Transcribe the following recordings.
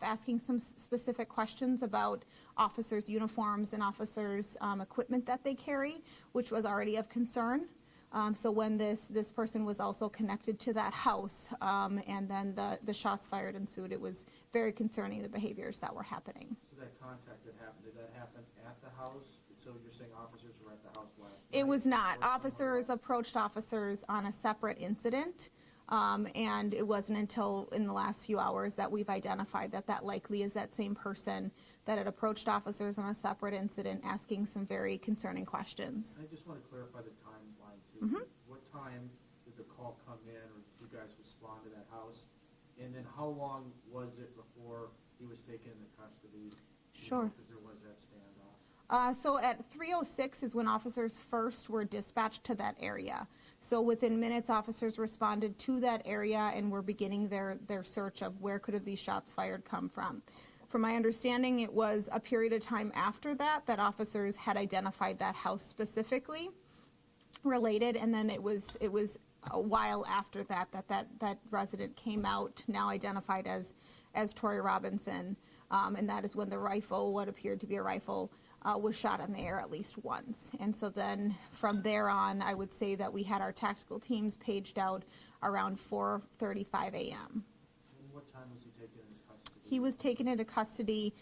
asking some specific questions about officers' uniforms and officers' equipment that they carry, which was already of concern. So when this person was also connected to that house, and then the shots fired ensued, it was very concerning, the behaviors that were happening. So that contact that happened, did that happen at the house? So you're saying officers were at the house last night? It was not. Officers approached officers on a separate incident, and it wasn't until in the last few hours that we've identified that that likely is that same person that had approached officers on a separate incident asking some very concerning questions. I just want to clarify the timeline too. Mm-hmm. What time did the call come in, or did you guys respond to that house? And then how long was it before he was taken into custody? Sure. Because there was that standoff. So at 3:06 is when officers first were dispatched to that area. So within minutes, officers responded to that area and were beginning their search of where could have these shots fired come from. From my understanding, it was a period of time after that that officers had identified that house specifically related, and then it was a while after that resident came out, now identified as Tori Robinson, and that is when the rifle, what appeared to be a rifle, was shot in the air at least once. And so then from there on, I would say that we had our tactical teams paged out around 4:35 a.m. And what time was he taken into custody? He was taken into custody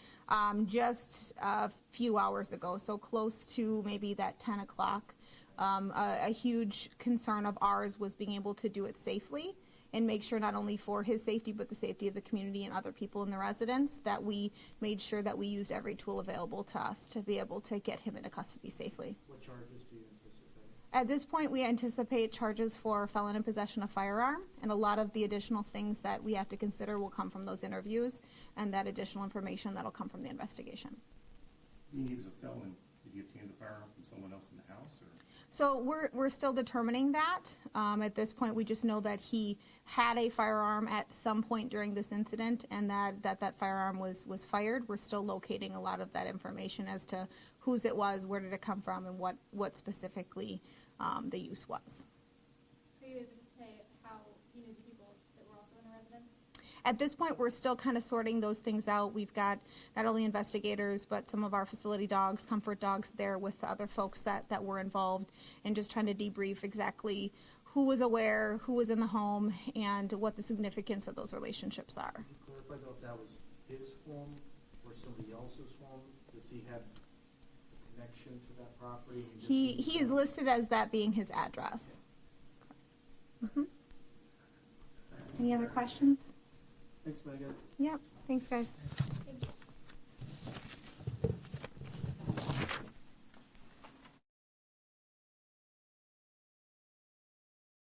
just a few hours ago, so close to maybe that 10 o'clock. A huge concern of ours was being able to do it safely and make sure not only for his safety but the safety of the community and other people in the residence, that we made sure that we used every tool available to us to be able to get him into custody safely. What charges do you anticipate? At this point, we anticipate charges for felon in possession of firearm, and a lot of the additional things that we have to consider will come from those interviews and that additional information that will come from the investigation. You mean he was a felon? Did he obtain the firearm from someone else in the house? Or? So we're still determining that. At this point, we just know that he had a firearm at some point during this incident, and that firearm was fired. We're still locating a lot of that information as to whose it was, where did it come from, and what specifically the use was. Are you able to say how you knew the people that were also in the residence? At this point, we're still kind of sorting those things out. We've got not only investigators, but some of our facility dogs, comfort dogs there with the other folks that were involved, and just trying to debrief exactly who was aware, who was in the home, and what the significance of those relationships are. Could you clarify though if that was his home or somebody else's home? Does he have a connection to that property? He is listed as that being his address. Mm-hmm. Any other questions? Thanks, Megan. Yep. Thanks, guys. Thank you.